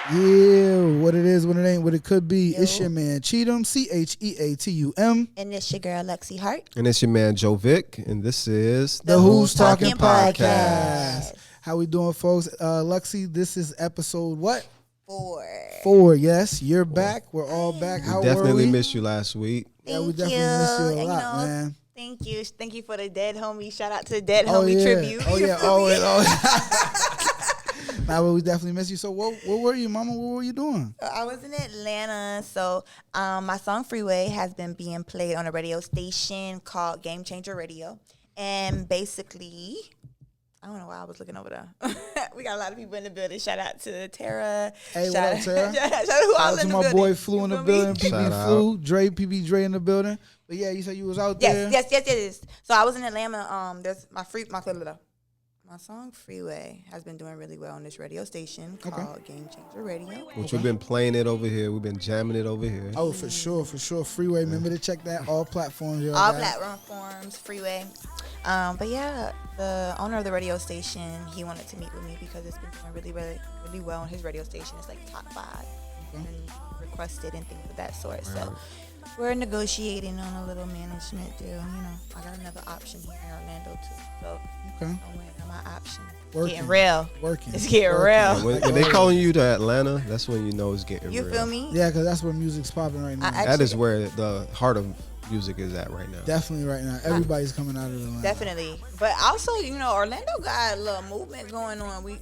Yeah, what it is, what it ain't, what it could be. Yo. It's your man Cheatum, Cheatum. And it's your girl, Luxy Heart. And it's your man, Joe Vick. And this is The Who's Talking Podcast. Podcast. How we doing, folks? Luxy, this is episode what? 4. Yes, you're back. We're all back. How we definitely were we? missed you last week. Yeah, we definitely missed you a And, lot, man. Thank you. Thank you for the dead homie. Shout out to the dead Oh, homie yeah. tribute. Oh, yeah. Always. Nah, but we definitely miss you. So where were you, mama? What were you doing? I was in Atlanta. So my song Freeway has been being played on a radio station called Game Changer Radio. And basically, I don't know why I was looking over there. We got a lot of people in the building. Shout out to Tara. Hey, what up, Tara? Shout out to who Shout else out in to the my building. boy Flu in the You feel me? building. Shout PB out. Flu, PB Dre in the building. But yeah, you said you was out there. Yes. So I was in Atlanta. There's my song Freeway has been doing really well on this radio station called Game Changer Radio. Which we've been playing it over here. We've been jamming it over here. Oh, for sure. Freeway. Remember to check that. All platforms. Yo, All guys. platforms, Freeway. But yeah, the owner of the radio station, he wanted to meet with me because it's been doing really well on his radio station. It's like top 5 and requested and things of that sort. So we're negotiating on a little management deal. You know, I got another option here in Orlando too. So Okay. I'm weighing on my options. Working. Getting real. Working. It's getting Working. real. When they calling you to Atlanta, that's when you know it's getting You real. feel me? Yeah, because that's where music's popping right now. That is where the heart of music is at right now. Definitely right now. Everybody's coming out of Atlanta. Definitely. But also, Orlando got a little movement going on. We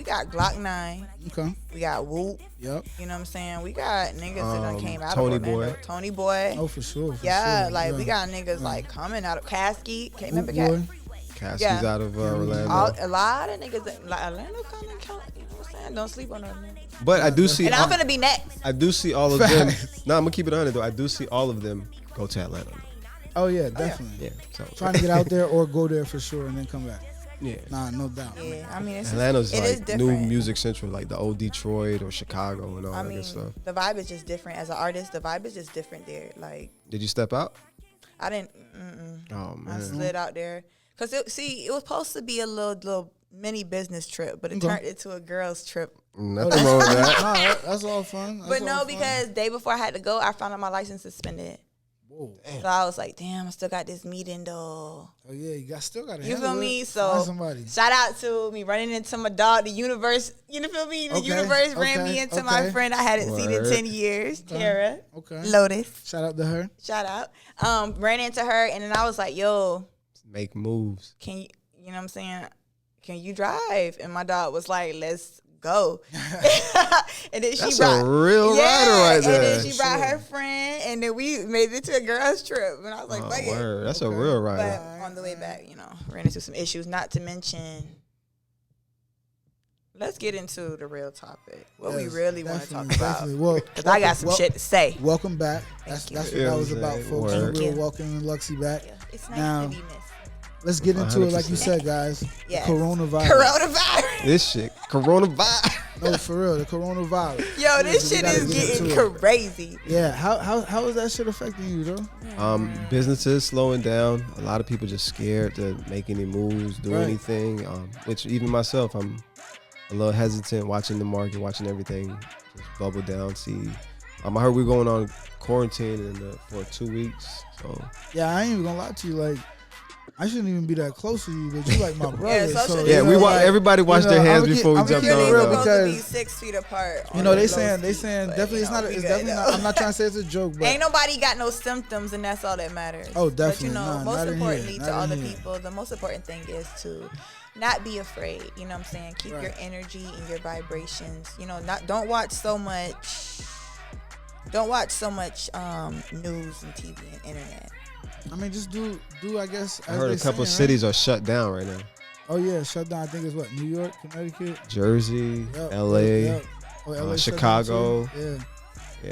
got Glock 9. Okay. We got Whoop. Yep. You know what I'm saying? We got niggas that done came out Tony of Orlando. Boy. Tony Boy. Oh, for sure. Yeah, sure. we got niggas like coming out of Kasky. Remember Boy. Kasky? Cassie's Yeah. out of Orlando. A lot of niggas, like Orlando kind of, you know what I'm saying? Don't sleep on Orlando. But I do see And I'm finna be next. I do see all of them. No, I'm gonna keep it 100 though. I do see all of them go to Atlanta. Oh, yeah, definitely. Yeah. So Trying to get out there or go there for sure and then come back. yeah. Nah, no doubt. Yeah, I mean, Atlanta's it is like different. new music central, like the old Detroit or Chicago and all I that mean, good stuff. the vibe is just different. As an artist, the vibe is just different there. Like, Did you step out? I didn't, Oh I man. slid out there. Because, it was supposed to be a little mini business trip, but it turned into a girls trip. Nothing wrong with that. Nah, that's all fun. That's But all no, fun. because day before I had to go, I found out my license suspended. Whoa. So I was like, damn, I still got this meeting though. Oh, yeah, you still got to You feel me? Find So somebody. shout out to me running into my dog, the universe. You feel me? The Okay, universe ran okay, me into okay. my friend I hadn't seen in Word. 10 years, Tara. Okay. Lotus. Shout out to her. Shout out. Ran into her and then I was like, yo, Make moves. can you know what I'm saying? Can you drive? And my dog was like, let's go. And then That's she brought a real rider right And there. then she brought her friend, and then we made it to a girls trip. And I was like, Oh, fuck it. word. That's a Okay. real But rider. on the way back, ran into some issues. Not to mention, let's get into the real topic. What we Yes, really want to talk definitely, about. definitely. Well, Because I got some shit to say. Welcome back. That's you. what Yeah, that was about, say, folks. word. Real Thank you. welcoming Luxy back. Yeah, it's nice Now- to be missed. Let's get into it, like you 100%. said, guys. Yes. The coronavirus. Coronavirus. This shit, coronavirus. No, for real, the coronavirus. Yo, this We shit gotta is get into getting it. crazy. Yeah, how is that shit affecting you, though? Businesses slowing down. A lot of people just scared to make any moves, do Right. anything. Which even myself, I'm a little hesitant watching the market, watching everything just bubble down. See, I heard we're going on quarantine for 2 weeks. So Yeah, I ain't even gonna lie to you. Like, I shouldn't even be that close to you, but you like my brother. social so, yeah, you we know, want like, everybody wash you their know, hands I'ma get- before we I'ma jump keep You're it down. real though. supposed to be because- 6 feet apart. You know, on they the saying low seat, but, definitely. It's not. we It's good, definitely not. though. I'm not trying to say it's a joke, but Ain't nobody got no symptoms, and that's all that matters. Oh, definitely. But Nah, most not in importantly here. to Not all in the here. people, the most important thing is to not be afraid. You know what I'm saying? Keep Right. your energy and your vibrations. Don't watch so much. Don't watch so much news and TV and internet. I mean, just do. I guess. I as heard they a couple saying, cities are shut down right now. Right? Oh yeah, shut down. I think it's what, New York, Connecticut, Jersey, Yep, LA, yep. Oh, LA shut down Chicago. too? Yeah.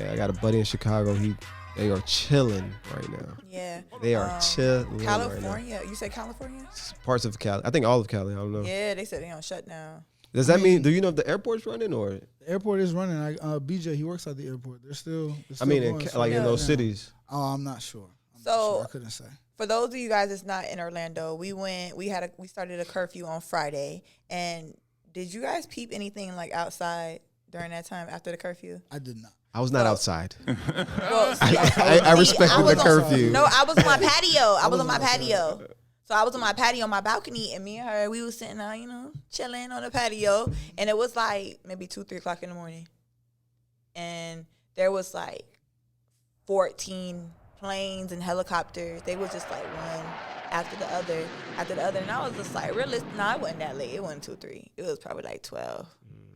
Yeah, I got a buddy in Chicago. They are chilling right now. Yeah. They are chilling right California. You said California? now. Parts of Cali. I think all of Cali. I don't know. Yeah, they said they on shutdown. Does that mean? Do you know if the airport's running or? The airport is running. BJ, he works at the airport. They're still. I mean, in, going, so like in yeah. those cities. Oh, I'm not sure. So I couldn't say. for those of you guys that's not in Orlando, we started a curfew on Friday. And did you guys peep anything like outside during that time after the curfew? I did not. I was not outside. Well, I respected the curfew. No, I was on my patio. I was on my patio. So I was on my patio on my balcony, and me and her, we was sitting out, chilling on the patio, and it was like maybe 2-3 o'clock in the morning, and there was like 14 planes and helicopters. They was just like one after the other, and I was just like, realistic. No, it wasn't that late. It wasn't 2-3. It was probably like 12.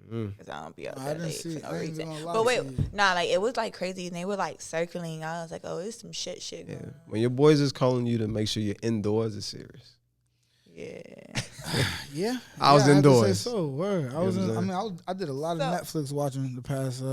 Because I don't be up that late for no reason. But wait, like it was like crazy, and they were like circling. I was like, oh, it's some shit going on. When your boys is calling you to make sure you're indoors, it's serious. Yeah. Yeah. I was indoors. I have to say so. Word. I did a lot of Netflix watching the past 4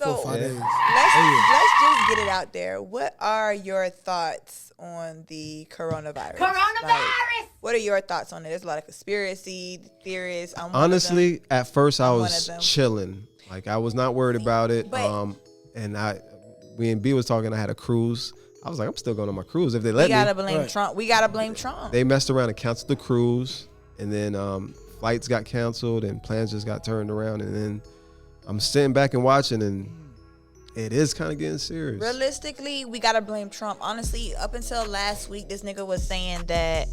or 5 days. Let's just get it out there. What are your thoughts on the coronavirus? Like, what are your thoughts on it? There's a lot of conspiracy theorists. Honestly, at first I was chilling. Like I was not worried about it. And we and B was talking. I had a cruise. I was like, I'm still going on my cruise if they let me. We gotta blame Trump. We gotta blame Trump. They messed around and canceled the cruise, and then flights got canceled and plans just got turned around, and then I'm sitting back and watching, and it is kind of getting serious. Realistically, we gotta blame Trump. Honestly, up until last week, this nigga was saying that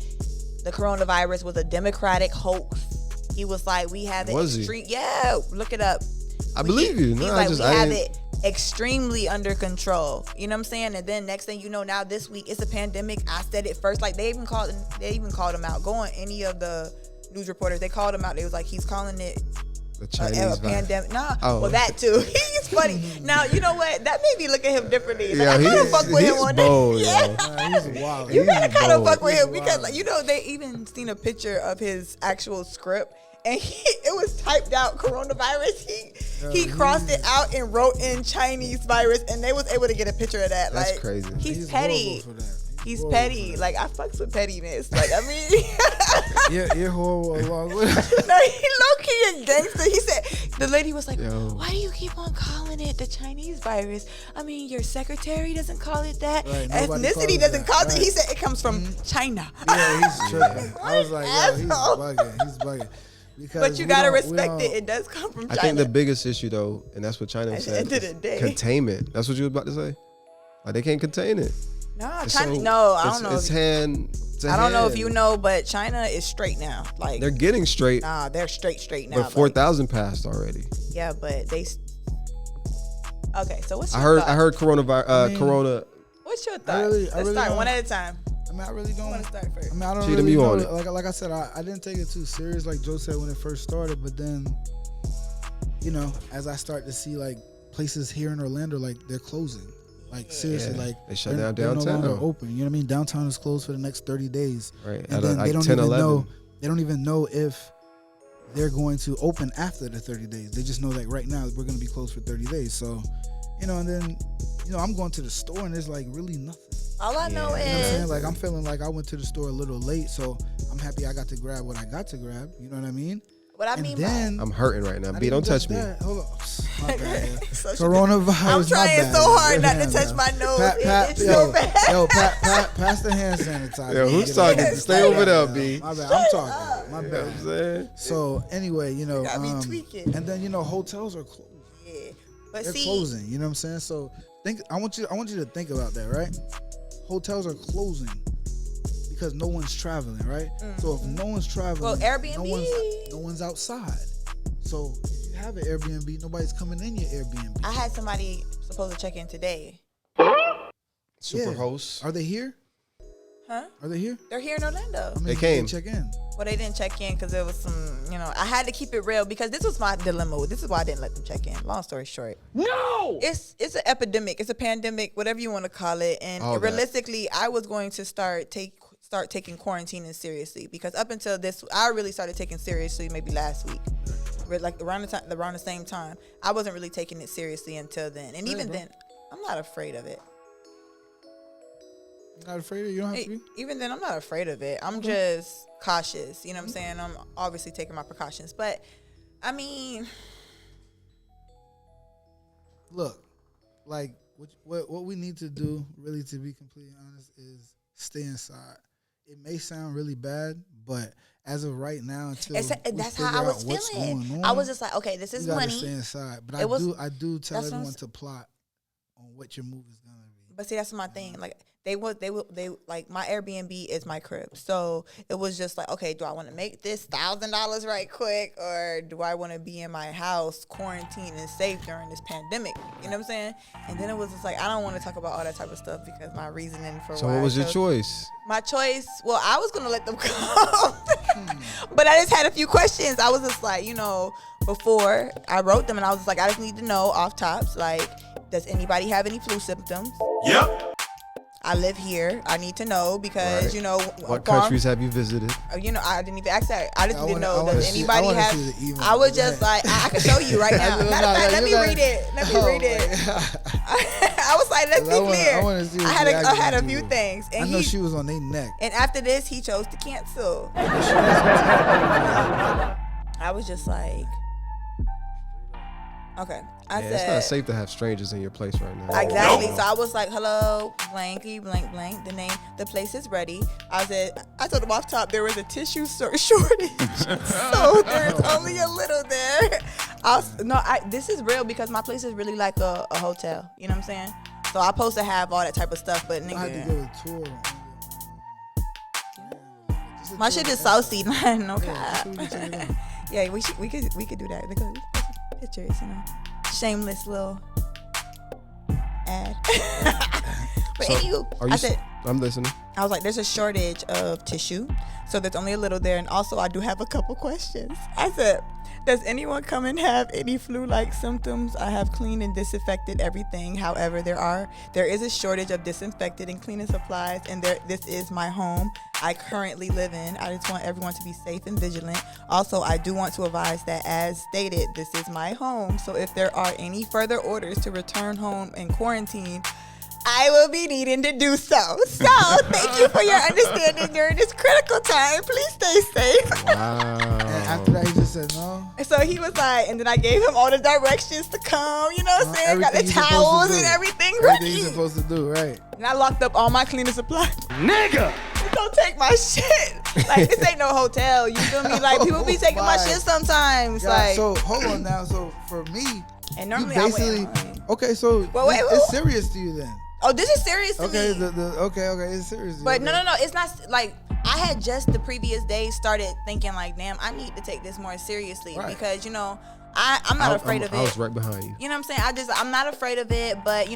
the coronavirus was a Democratic hoax. He was like, we have it extreme. Yeah, look it up. I believe you. No, we have it extremely under control. You know what I'm saying? And then next thing you know, now this week it's a pandemic. I said it first. Like they even called him out. Go on any of the news reporters. They called him out. They was like, he's calling it the Chinese a pandemic. Nah, well that too. He's funny. Now you know what? That made me look at him differently. Like, I kind of fuck with him on bold, that. He's wild. You gotta kind of fuck with him because like, they even seen a picture of his actual script. And it was typed out coronavirus. He crossed it out and wrote in Chinese virus, and they was able to get a picture of that. That's like, crazy. He's petty. He's petty. Like I fucks with pettiness. Like I mean, you're horrible along with it. No, he low key a gangster. He said the lady was like, "Why do you keep on calling it the Chinese virus? I mean, your secretary doesn't call it that. Right, ethnicity doesn't call it. He said it comes from China." Yeah, he's tripping. I was like, yo, he's bugging. He's bugging. But you gotta respect it. It does come from China. I think the biggest issue though, and that's what China said, at the end of the day, containment. That's what you were about to say. Like they can't contain it. No, China. No, I don't know. I don't know if you know, but China is straight now. Like they're getting straight. Nah, they're straight now. But 4,000 passed already. Yeah, but they. Okay, so what's your thought? I heard coronavirus. Corona. What's your thought? Let's start one at a time. I mean, I really don't want to start first. I mean, I don't Cheatum, really you know. on it. Like I said, I didn't take it too serious, like Joe said when it first started. But then, as I start to see like places here in Orlando, like they're closing. Like seriously, like they shut down downtown. They're no longer open. You know what I mean? Downtown is closed for the next 30 days. Right. And then they don't even know. They don't even know if they're going to open after the 30 days. They just know that right now we're going to be closed for 30 days. So, and then, I'm going to the store and there's like really nothing. All I know is, you know what I'm saying? Like I'm feeling like I went to the store a little late, so I'm happy I got to grab what I got to grab. You know what I mean? What I mean by I'm hurting right now. B, don't touch me. Hold on. My bad. Coronavirus. I'm trying so hard not to touch my nose. It's so bad. Yo, pass the hand sanitizer. Yo, who's talking? Stay over there, B. My bad. I'm talking. My bad. You know what I'm saying? So anyway, got me tweaking. And then hotels are closed. Yeah, but they're closing. You know what I'm saying? So I want you to think about that, right? Hotels are closing because no one's traveling, right? Mm-hmm. So if no one's traveling, well, Airbnb, no one's outside. So if you have an Airbnb, nobody's coming in your Airbnb. I had somebody supposed to check in today. Super hosts. Are they here? Huh? Are they here? They're here in Orlando. They came. Check in. Well, they didn't check in because there was some, I had to keep it real because this was my dilemma. This is why I didn't let them check in. Long story short. No! It's an epidemic. It's a pandemic, whatever you want to call it. And realistically, I was going to start taking quarantining seriously because up until this, I really started taking seriously maybe last week. Like around the same time. I wasn't really taking it seriously until then. And even then, I'm not afraid of it. Not afraid of it? You don't have to be? Even then, I'm not afraid of it. I'm just cautious. You know what I'm saying? I'm obviously taking my precautions. But, I mean... Look, like, what we need to do, really, to be completely honest, is stay inside. it may sound really bad, but as of right now, until that's how I was feeling. I was just like, okay, this is money. Stay inside, but I do tell everyone to plot on what your move is gonna be. But see, that's my thing. Like they like my Airbnb is my crib, so it was just like, okay, do I want to make this $1,000 right quick, or do I want to be in my house quarantined and safe during this pandemic? You know what I'm saying? And then it was just like, I don't want to talk about all that type of stuff because my reasoning for. So what was your choice? My choice. Well, I was gonna let them come, but I just had a few questions. I was just like, before I wrote them, and I was just like, I just need to know off tops, like, does anybody have any flu symptoms? Yep. I live here. I need to know because, what countries have you visited? I didn't even ask that. I just didn't know. Does anybody have? I was just like, I can show you right now. Let me read it. I was like, let's be clear. I had a few things. And I know she was on their neck. And after this, he chose to cancel. I was just like, okay. I said, it's not safe to have strangers in your place right now. Exactly. So I was like, hello, blanky, blank, blank. The place is ready. I told him off top there was a tissue shortage. So there's only a little there. This is real because my place is really like a hotel. You know what I'm saying? So I'm supposed to have all that type of stuff, but nigga. I had to give a tour. My shit is saucy. No cap. Yeah, we could do that. Look at pictures, shameless little ad. But so, I'm listening. I was like, there's a shortage of tissue, so there's only a little there. And also, I do have a couple questions. I said, does anyone come and have any flu-like symptoms? I have cleaned and disinfected everything. However, there is a shortage of disinfected and cleaning supplies, and this is my home I currently live in. I just want everyone to be safe and vigilant. Also, I do want to advise that, as stated, this is my home. So if there are any further orders to return home and quarantine, I will be needing to do so. So thank you for your understanding during this critical time. Please stay safe. Wow. And after that, he just said no. And so he was like, and then I gave him all the directions to come. You know what I'm saying? Got the towels and everything ready. Everything he's supposed to do, right? And I locked up all my cleaning supplies. Nigga! Don't take my shit. Like, this ain't no hotel. You feel me? Like, people be taking my shit sometimes. Yeah, like, so hold on now. So for me, and normally basically, I so it's serious to you then. Oh, this is serious to okay, me. Okay, it's serious. But no, it's not. Like, I had just the previous day started thinking like, damn, I need to take this more seriously because I'm not afraid of it. I was right behind you. You know what I'm saying? I'm not afraid of it, but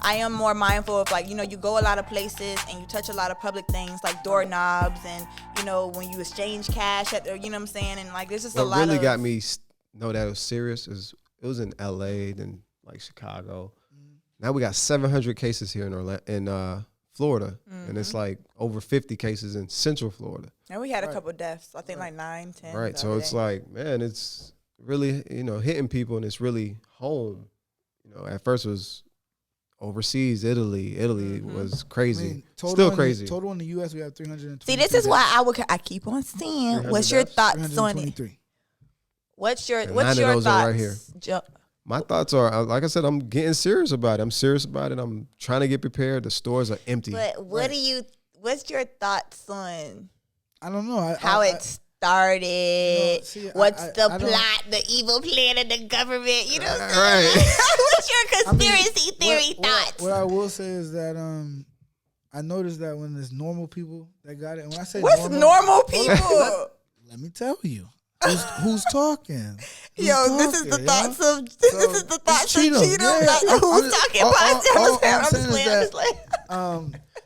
I am more mindful of like, you go a lot of places and you touch a lot of public things like doorknobs and when you exchange cash at the, you know what I'm saying? And like, there's just a lot. What really got me know that it was serious is it was in LA, then like Chicago. Now we got 700 cases here in Florida, and it's like over 50 cases in Central Florida. And we had a couple deaths. I think like 9, 10. Right, so it's like, man, it's really hitting people, and it's really home. At first it was overseas, Italy. Italy was crazy, still crazy. Total in the U.S. we have 320. See, this is why I keep on saying, what's your thoughts on it? What's your thoughts? Right here. My thoughts are, like I said, I'm getting serious about it. I'm trying to get prepared. The stores are empty. But what's your thoughts on? I don't know. How it started. What's the plot, the evil plan of the government? You know what I'm saying? Right. What's your conspiracy theory thoughts? What I will say is that I noticed that when there's normal people that got it, and when I say what's normal people? Let me tell you. Who's talking? This is the thoughts of Cheatum. Yeah. Who's talking about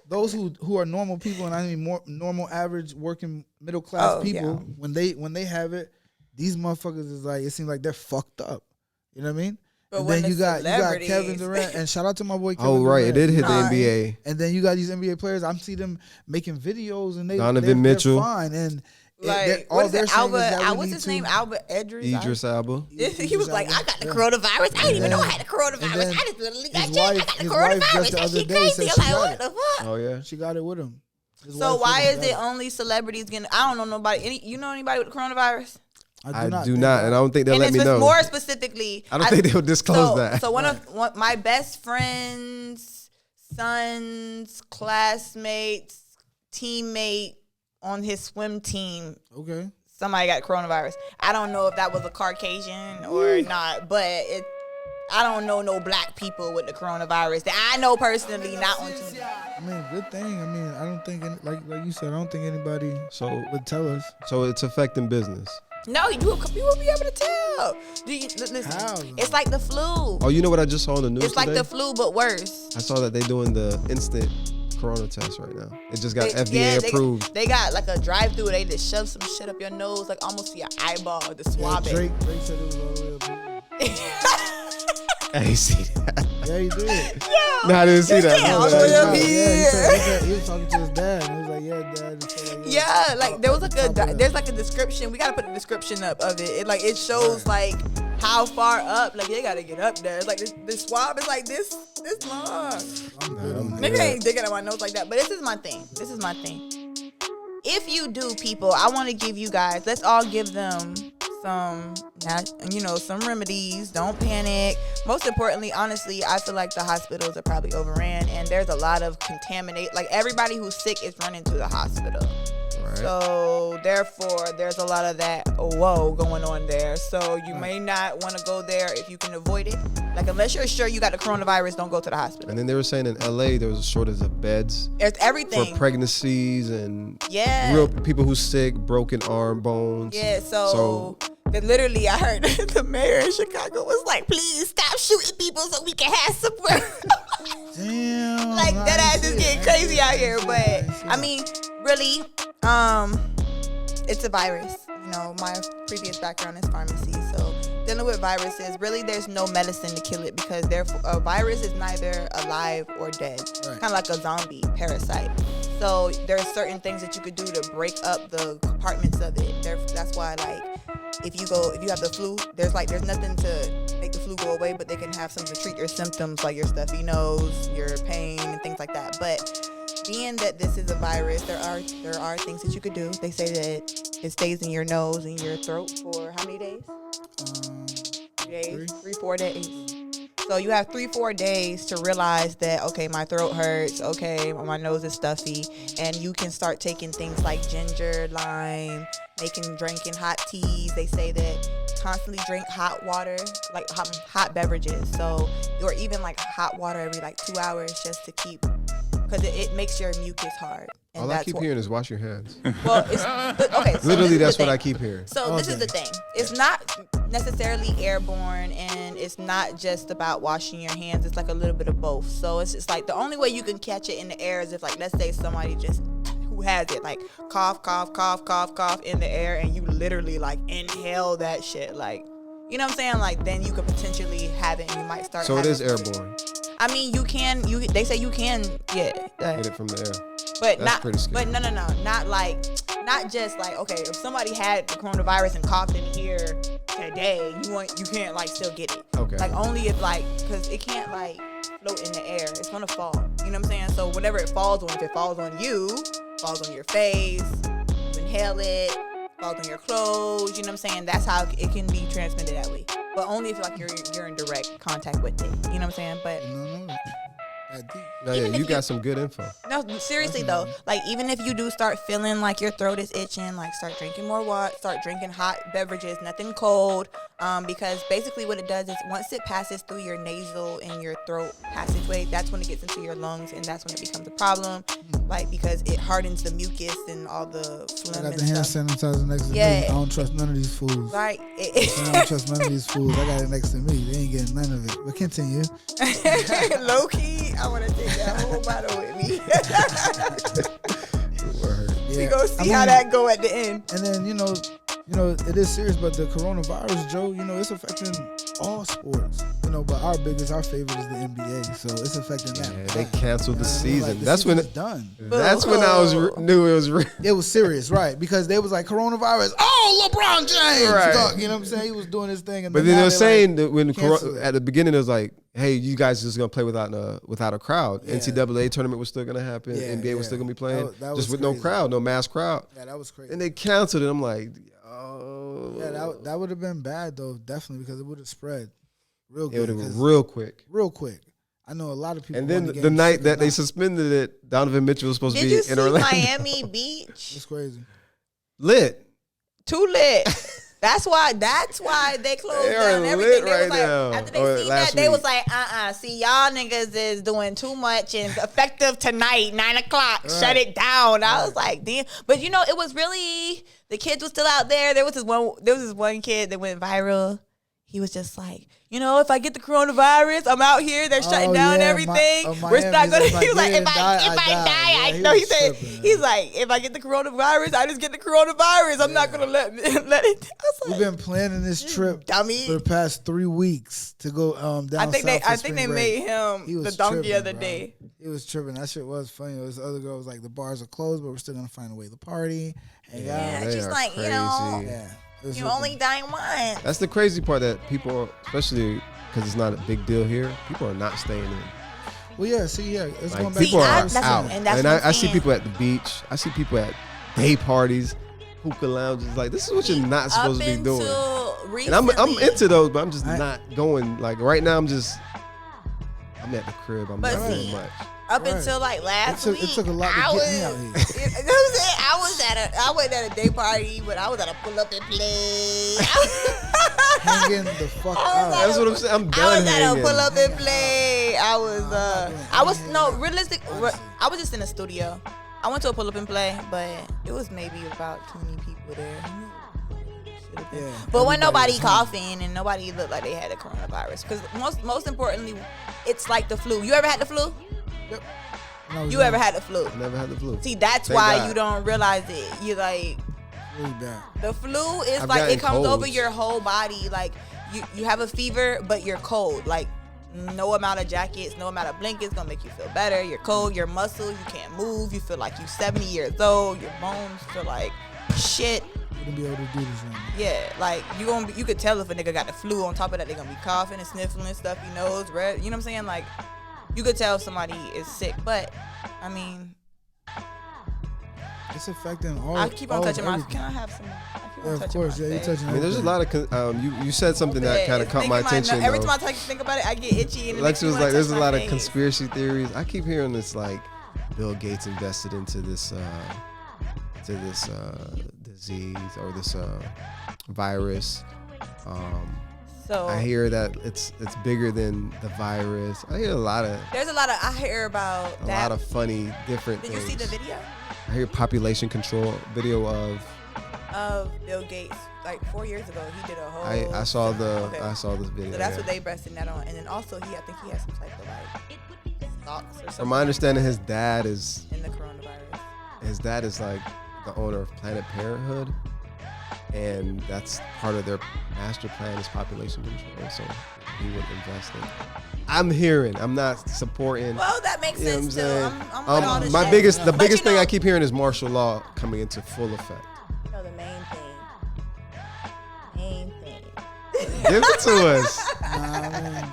those who are normal people, and I mean more normal, average, working, middle class people, when they have it, these motherfuckers is like, it seems like they're fucked up. You know what I mean? But and then you got Kevin Durant, and shout out to my boy Kevin Durant. Oh, right, it did hit the NBA. And then you got these NBA players. I'm seeing them making videos, and Donovan Mitchell. They're fine, and like, what's his name? Albert Idris Elba. He was like, I got the coronavirus. I didn't even know I had the coronavirus. I just literally got checked. I got the coronavirus. That shit crazy. I'm like, what the fuck? Oh, yeah. She got it with him. So why is it only celebrities getting? I don't know nobody. You know anybody with the coronavirus? I do not, and I don't think they'll let me know. More specifically, I don't think they'll disclose that. So one of my best friend's son's classmates, teammate, on his swim team. Okay. Somebody got coronavirus. I don't know if that was a Caucasian or not, but I don't know no black people with the coronavirus that I know personally, not on TV. I mean, good thing. I mean, I don't think, like you said, I don't think anybody would tell us. So it's affecting business. No, you will be able to tell. Listen, How? it's like the flu. Oh, you know what I just saw on the news It's like today? the flu, but worse. I saw that they doing the instant corona test right now. It just got FDA approved. They got like a drive-through. They just shove some shit up your nose, like almost to your eyeball, to swab it. Drake said it was all the way up here. I didn't see that. Yeah, he did. Yeah. No, I didn't see that. All the way up Yeah, here. he was talking to his dad. And he was like, "Yeah, Dad." Yeah, like there was like there's like a description. We gotta put the description up of it. It shows like how far up. Like they gotta get up there. It's like this swab is like this long. Nigga ain't digging at my nose like that. But this is my thing. If you do, people, I want to give you guys. Let's all give them some remedies. Don't panic. Most importantly, honestly, I feel like the hospitals are probably overran, and there's a lot of contaminate. Like everybody who's sick is running to the hospital. Right. So therefore, there's a lot of that going on there. So you may not want to go there if you can avoid it. Like unless you're sure you got the coronavirus, don't go to the hospital. And then they were saying in LA there was a shortage of beds. There's everything for pregnancies and real people who's sick, broken arm bones. Yeah, so literally I heard the mayor in Chicago was like, please stop shooting people so we can have some Damn. Like that ass is getting crazy out here. But I mean, really, it's a virus. You know, my previous background is pharmacy, so dealing with viruses, really there's no medicine to kill it because a virus is neither alive or dead. Right. Kind of like a zombie parasite. So there's certain things that you could do to break up the compartments of it. That's why, like, if you have the flu, there's nothing to make the flu go away, but they can have something to treat your symptoms, like your stuffy nose, your pain, and things like that. But being that this is a virus, there are things that you could do. They say that it stays in your nose and your throat for how many days? 3-4 days. So you have 3-4 days to realize that, okay, my throat hurts, okay, my nose is stuffy, and you can start taking things like ginger, lime, drinking hot teas. They say that constantly drink hot water, like hot beverages. So, or even like hot water every like 2 hours just to keep, because it makes your mucus hard. And all I keep hearing is wash your hands. Well, okay. So literally, that's what I keep hearing. So this is the thing. It's not necessarily airborne, and it's not just about washing your hands. It's like a little bit of both. So it's just like the only way you can catch it in the air is if, like, let's say somebody who has it, like cough in the air, and you literally like inhale that shit, like, you know what I'm saying? Like then you could potentially have it, and you might start. So it is airborne. I mean, you can. They say you can get it from the air. But that's pretty scary. But no, not just like, okay, if somebody had the coronavirus and coughed in here today, you can't like still get it. Okay. Like only if like, because it can't like float in the air. It's gonna fall. You know what I'm saying? So whatever it falls on, if it falls on you, falls on your face, you inhale it, falls on your clothes. You know what I'm saying? That's how it can be transmitted that way. But only if like you're in direct contact with it. You know what I'm saying? But. No, yeah, you got some good info. No, seriously though, like even if you do start feeling like your throat is itching, like start drinking more water, start drinking hot beverages, nothing cold, because basically what it does is once it passes through your nasal and your throat passageway, that's when it gets into your lungs, and that's when it becomes a problem, like because it hardens the mucus and all the phlegm. I got the hand sanitizer next to me. I don't trust none of these fools. Right. I don't trust none of these fools. I got it next to me. They ain't getting none of it. But continue. Low key, I want to take that whole bottle with me. Yeah. We go see how that go at the end. And then you know, it is serious, but the coronavirus, Joe, it's affecting all sports. But our favorite is the NBA, so it's affecting that. Yeah, they canceled the season. Like, that's when it's done. That's when I knew it was real. It was serious, right? Because they was like coronavirus. Oh, LeBron James, right? You know what I'm saying? He was doing his thing, and but then they were saying like, that when at the beginning it was like, hey, you guys just gonna play without a crowd. Yeah. NCAA tournament was still gonna happen. NBA was still gonna be playing that just with crazy. No crowd, no mass crowd. Yeah, that was crazy. And they canceled it. I'm like, oh. Yeah, that would have been bad though, definitely, because it would have spread real good. It would have been real quick. Real quick. I know a lot of people. And then won the night second that they suspended it, Donovan Mitchell was supposed to Did be you in see Orlando. Miami Beach? It's crazy. Lit. Too lit. That's why they closed They are down everything. lit They was right like, now. after they Or seen last that, they was week. like, see, y'all niggas is doing too much and effective tonight, 9:00. Right. Shut it down. I was like, damn. But you know, it was really, the kids were still out there. There was this one kid that went viral. He was just like, you know, if I get the coronavirus, I'm out here. They're shutting down everything. We're not gonna. He was like, if I die, I know. He said, he's like, if I get the coronavirus, I just get the coronavirus. I'm not gonna let it. I was like, We've been planning this trip dummy. for the past 3 weeks to go down. I think they spring made break. him He the was donkey tripping, of the bro. day. It was tripping. That shit was funny. This other girl was like, the bars are closed, but we're still gonna find a way to party. Hang Yeah, out. they she's are like, you know, crazy. Yeah. It was you looking- only die once. That's the crazy part that people, especially because it's not a big deal here, people are not staying in. Well, yeah. See, yeah. It's Like going back people to are that's out, what- and that's what I'm I see saying. people at the beach. I see people at day parties, hookah lounges. Like this is what you're not supposed to be doing. And I'm into those, but I'm just not going. Like right now, I'm at the crib. I'm But not see, doing much. Up Right. until like last It week, took a lot to I get was, me out here. you know what I'm saying? I went at a day party, but I was at a pull up and play. Hanging the fuck I was out. That's what I'm saying. I'm I done was at hanging. a pull up and play. I was Honestly. I was just in the studio. I went to a pull up and play, but it was maybe about 20 people there. Yeah, But when everybody nobody was home. coughing and nobody looked like they had a coronavirus, because most importantly, it's like the flu. You ever had the flu? Yep. When I was You young, ever had the flu? I never had the flu. See, that's Thank why God. you don't realize it. You like really bad. the flu is I've like gotten it comes over colds. your whole body. Like you have a fever, but you're cold. Like no amount of jackets, no amount of blankets gonna make you feel better. You're cold. Your muscles, you can't move. You feel like you're 70 years old. Your bones feel like shit. You wouldn't be able to do this right now. Yeah, like you could tell if a nigga got the flu. On top of that, they gonna be coughing and sniffling, stuffy nose, red. You know what I'm saying? Like you could tell if somebody is sick. But I mean, It's affecting all. I keep on all touching my. everything. Can I have some? I keep Yeah, on of touching course. my Yeah, you're face. touching. I mean, there's a lot of. You said something that kind of It's caught my thinking attention. Every though. time I think about it, I get itchy. And it makes Lexi me was wanna like, "There's touch a my lot of face. conspiracy theories." I keep hearing this like Bill Gates invested into this disease or this virus. So I hear that it's bigger than the virus. I hear a lot of I hear about a that. lot of funny different Did things. you see the video I hear population control video of. of Bill Gates? Like 4 years ago, he did a whole. I saw Okay. this video. So that's yeah. what they resting that on, and then also I think he has some type of like stocks or something. From my understanding, his dad is in the coronavirus. like the owner of Planned Parenthood, and that's part of their master plan is population control. So he would invest in. I'm hearing. I'm not supporting. Well, that makes You know sense what too. I'm saying? I'm with all this My shit. biggest, the But biggest you thing know- I keep hearing is martial law coming into full effect. You know the main thing. Give it to us. Nah, man.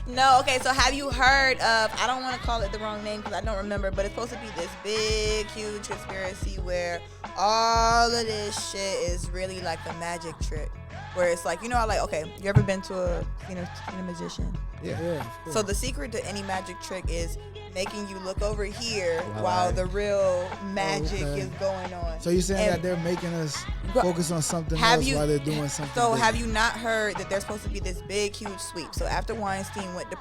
No, okay, so have you heard of, I don't want to call it the wrong name because I don't remember, but it's supposed to be this big, huge conspiracy where all of this shit is really like a magic trick. Where it's like, you know, like, okay, you ever been to a magician? Yeah. Yeah, of course. So the secret to any magic trick is making you look over here Wow. while the real magic okay. is going on. So you're saying And- that they're making us But focus on something have else you- while they're doing something. So big? have you not heard that there's supposed to be this big, huge sweep? So after Weinstein went to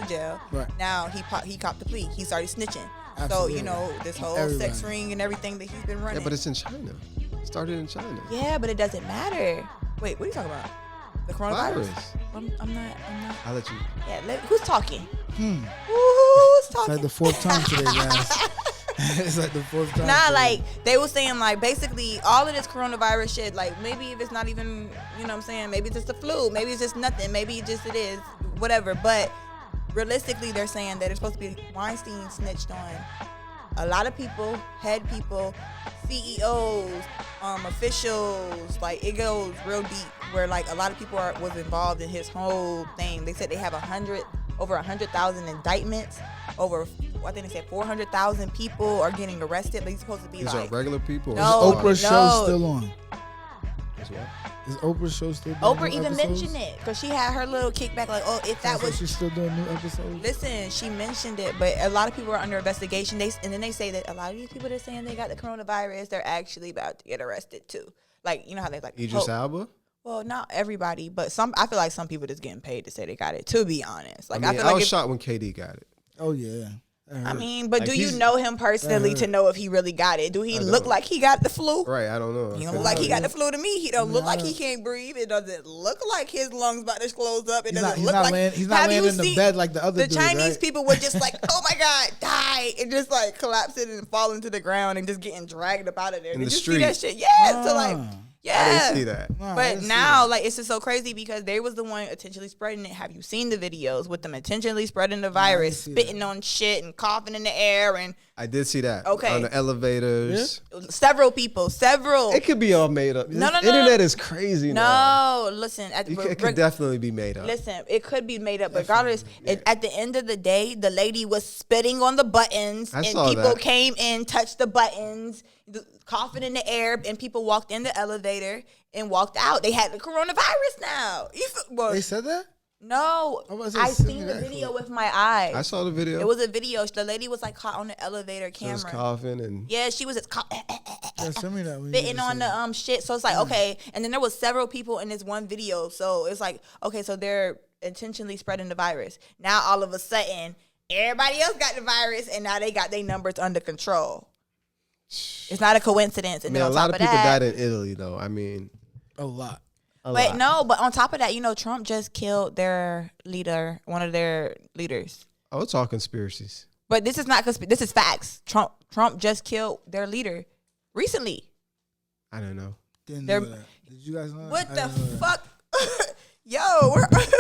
jail, Right. now he copped the plea. He started snitching. Absolutely. So, you know, this whole Everybody. sex ring and everything that he's been running. Yeah, but it's in China. It started in China. Yeah, but it doesn't matter. Wait, what are you talking about? The coronavirus? Virus. I'm not. I'll let you. Yeah, who's talking? Hmm. Who's It's talking? like the fourth time today, guys. It's like the fourth time. Nah, today. like they were saying, like basically all of this coronavirus shit. Like maybe if it's not even, you know what I'm saying? Maybe it's just the flu. Maybe it's just nothing. Maybe it is whatever. But realistically, they're saying that it's supposed to be Weinstein snitched on a lot of people, head people, CEOs, officials. Like it goes real deep. Where like a lot of people was involved in his whole thing. They said they have over 100,000 indictments. I think they said 400,000 people are getting arrested. But he's supposed to be These like are regular people. No, Is Oprah's no. show still on? what? Is Oprah's show still doing Oprah new even episodes? mentioned it because she had her little kickback, like, oh, if that So was. she's still doing new episodes. Listen, she mentioned it, but a lot of people are under investigation. And then they say that a lot of these people that are saying they got the coronavirus, they're actually about to get arrested too. Like, you know how they like. Idris Elba? Well, not everybody, but some. I feel like some people just getting paid to say they got it. To be honest, like I mean, feel like I was shocked when KD got it. Oh yeah. I mean, but Like, do you know him personally to know if he really got it? Do he look like he got the flu? Right, I don't know. He don't look like he got the flu to me. He don't look like he can't breathe. It doesn't look like his lungs about to close up. It doesn't look like he's not laying in the bed like the other the dude, Chinese right? people would just like, oh my God, die, and just like collapsing and falling to the ground and just getting dragged up out of there. In Did the you street. see that shit? Yeah. So like, yeah. I didn't see that. But now, like, it's just so crazy because they was the one intentionally spreading it. Have you seen the videos with them intentionally spreading the virus, spitting on shit and coughing in the air? And I did see that. Okay. On the elevators. several people. It could be all made up. No. Internet is crazy now. No, listen. It could definitely be made up. Listen, it could be made up. Regardless, at the end of the day, the lady was spitting on the buttons, and people came in, touched the buttons, coughing in the air, and people walked in the elevator and walked out. They had the coronavirus now. They said that? No, I seen the video with my eyes. I saw the video. It was a video. The lady was like caught on the elevator camera. She was coughing and she was send me that. spitting on the shit. So it's like, okay. And then there was several people in this one video. So it's like, okay, so they're intentionally spreading the virus. Now all of a sudden, everybody else got the virus, and now they got their numbers under control. It's not a coincidence. And I mean, then a lot of people died in Italy, though. I mean, a lot. But on top of that, Trump just killed their leader, one of their leaders. Oh, it's all conspiracies. But this is not this is facts. Trump just killed their leader recently. I don't know. Didn't know that. Did you guys know that? What the fuck? Yo, what the fuck?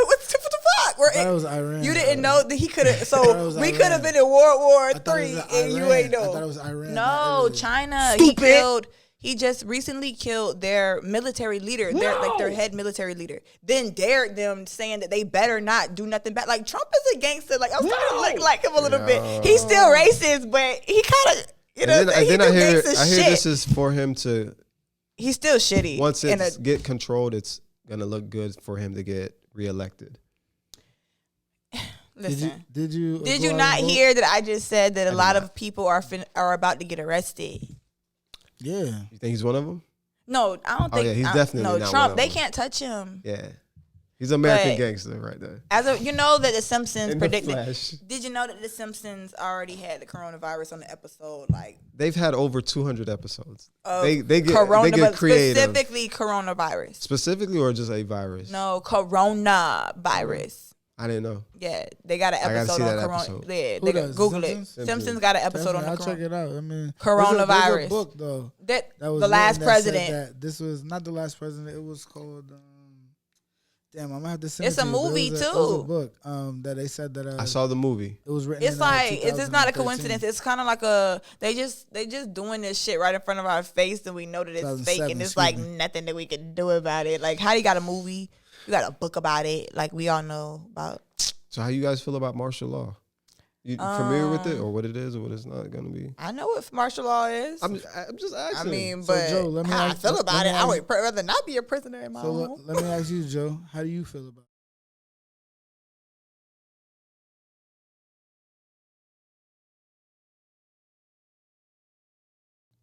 I thought it was Iran. You didn't know that he could have. So we could have been in World War III, and you ain't know. I thought it was Iran. No, China. Stupid. He just recently killed their military leader, their head military leader. Then dared them, saying that they better not do nothing bad. Like, Trump is a gangster. Like, I'm starting to look like him a little bit. He's still racist, but he kind of, I hear this is for him to. He's still shitty. Once it get controlled, it's gonna look good for him to get reelected. Listen, did you not hear that I just said that a lot of people are about to get arrested? Yeah. You think he's one of them? No, I don't think. Yeah, he's definitely not Trump. one of They them. can't touch him. Yeah, he's an American gangster right there. You know that the Simpsons predicted. Flash. Did you know that the Simpsons already had the coronavirus on the episode? Like, they've had over 200 episodes. They get creative. Specifically coronavirus. Specifically, or just a virus? No, coronavirus. I didn't know. Yeah, they got an episode on corona. Yeah, Google it. Simpsons got an episode on the I'll check it out. I mean, coronavirus. There's a book though. That was the last president. That this was not the last president. It was called. Damn, I'm gonna have to send. It's a movie too. It was a book. That they said that. I saw the movie. It was written. It's like it's just not a coincidence. It's kind of like they just doing this shit right in front of our face, and we know that it's fake, and it's like nothing that we can do about it. Like, how you got a movie? You got a book about it. Like, we all know about. So how you guys feel about martial law? You familiar with it, or what it is, or what it's not going to be? I know what martial law is. I'm just asking. I mean, So, but Joe, how I feel about it, I would rather not be a prisoner in my home. Let me ask you, Joe, how do you feel about it?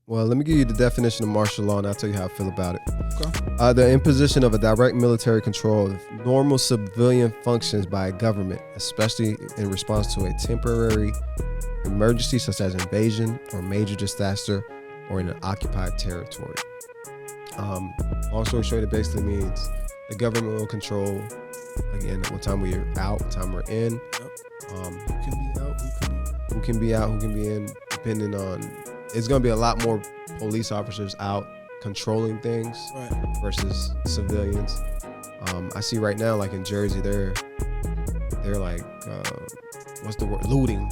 Well, let me give you the definition of martial law, and I'll tell you how I feel about it. Okay. The imposition of a direct military control of normal civilian functions by a government, especially in response to a temporary emergency such as invasion or major disaster or in an occupied territory. Long story short, it basically means the government will control, again, what time we're out, what time we're in. Who can be out, who can be in, depending on. It's going to be a lot more police officers out controlling things versus civilians. I see right now, like in Jersey, they're like, what's the word? Looting.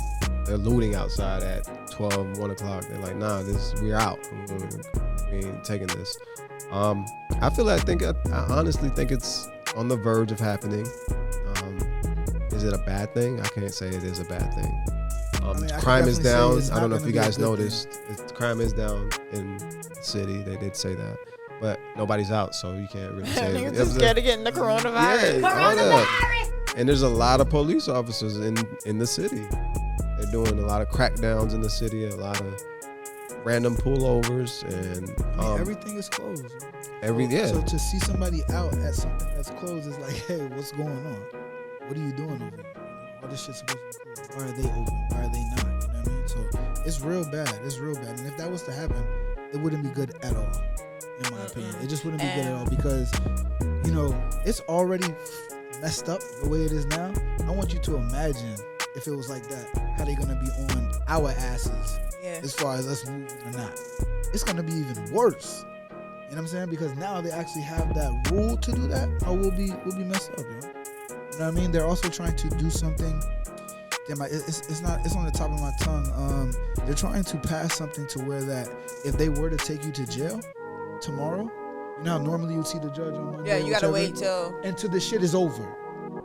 They're looting outside at 12, 1 o'clock. They're like, nah, we're out. We ain't taking this. I honestly think it's on the verge of happening. Is it a bad thing? I can't say it is a bad thing. Crime is down. I don't know if you guys noticed. Crime is down in the city. They did say that. but nobody's out, so you can't really say. Niggas just scared of getting the coronavirus. Yeah, coronavirus. And there's a lot of police officers in the city. They're doing a lot of crackdowns in the city, a lot of random pullovers, and everything is closed. So to see somebody out at something that's closed is like, hey, what's going on? What are you doing over there? All this shit's supposed to be closed. Why are they open? Why are they not? You know what I mean? So it's real bad. It's real bad. And if that was to happen, it wouldn't be good at all, in my opinion. It just wouldn't be good at all because, it's already messed up the way it is now. I want you to imagine if it was like that, how they gonna be on our asses as far as us moving or not. It's gonna be even worse. You know what I'm saying? Because now they actually have that rule to do that, or we'll be messed up, yo. You know what I mean? They're also trying to do something. Damn, it's on the top of my tongue. They're trying to pass something to where that if they were to take you to jail tomorrow, you know how normally you see the judge on Monday. Yeah, you gotta wait until the shit is over.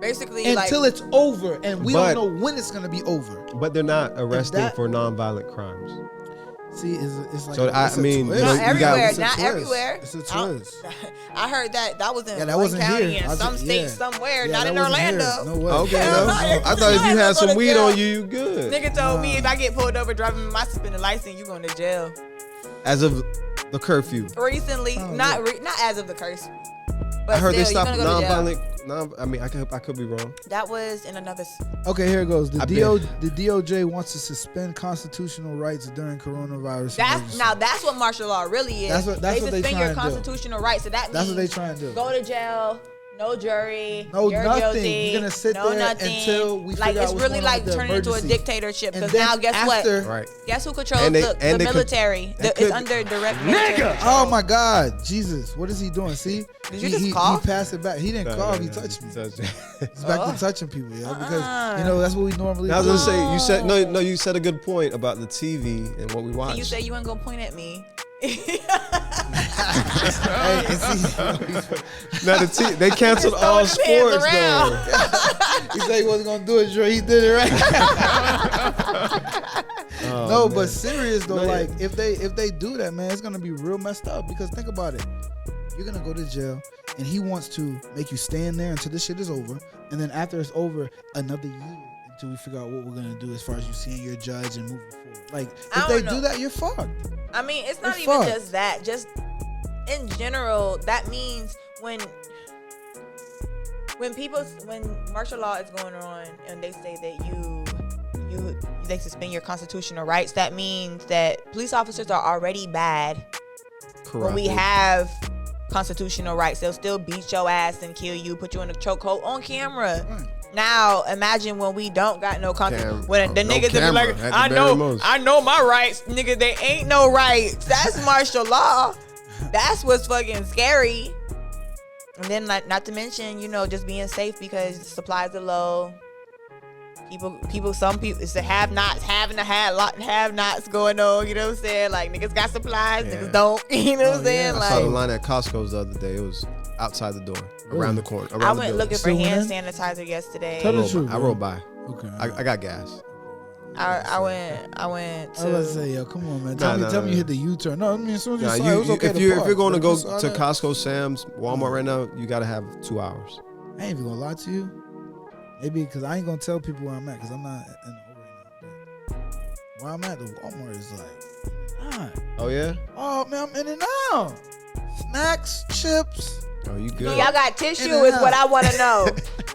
Basically, until it's over, and we don't know when it's gonna be over. But they're not arresting for nonviolent crimes. See, it's like so. It's not everywhere. Not everywhere. It's a twist. I heard that was in Wayne County here. and some state somewhere, not in Orlando. No way. Okay, I thought if you had some weed on you good. Nigga told me if I get pulled over driving my suspended license, you going to jail. As of the curfew. Recently, not as of the curfew. But I heard still, they stopped nonviolent. I could be wrong. That was in another. Okay, here it goes. The DOJ wants to suspend constitutional rights during coronavirus. That's what martial law really is. They suspend your constitutional rights. So that's what they trying to do. Go to jail. No jury. No you're nothing. Guilty, you're gonna sit there until we figure out it's really like turning into a dictatorship. Because now, guess what? Right. Guess who controls the military? It's under direct military. Oh my God, Jesus! What is he doing? See, did you just cough? He passed it back. He didn't cough. He touched me. He's back to touching people, because that's what we normally do. I was gonna say you said no. You said a good point about the TV and what we watch. And you said you weren't gonna point at me. They canceled all sports though. He said he wasn't gonna do it, Dre. He did it right. But serious though, if they do that, man, it's gonna be real messed up. Because think about it, you're gonna go to jail, and he wants to make you stay in there until this shit is over, and then after it's over, another year until we figure out what we're gonna do as far as you seeing your judge and moving forward. Like if they do that, you're fucked. I mean, it's not even just that. Just in general, that means when martial law is going on and they say that they suspend your constitutional rights, that means that police officers are already bad. Corrupted. When we have constitutional rights, they'll still beat your ass and kill you, put you in a chokehold on camera. Now imagine when we don't got no content. When the niggas that be like, I know my rights, nigga. They ain't no rights. That's martial law. That's what's fucking scary. And then, not to mention, just being safe because supplies are low. Some people, it's the have-nots having a have-nots going on. You know what I'm saying? Like niggas got supplies, niggas don't. You know what I'm saying? I saw the line at Costco's the other day. It was outside the door, around the corner. I went looking for hand sanitizer yesterday. I rode by. Okay. I got gas. I went to. I was about to say, yo, come on, man. Tell me you hit the U-turn. No, I mean, as soon as you saw it was okay. If you're going to go to Costco, Sam's, Walmart right now, you got to have 2 hours. I ain't even going to lie to you. Maybe because I ain't going to tell people where I'm at because I'm not in the right now. Where I'm at, the Walmart is like, oh, yeah? Oh, man, I'm in and out. Snacks, chips. Oh, you good? Y'all got tissue is what I want to know.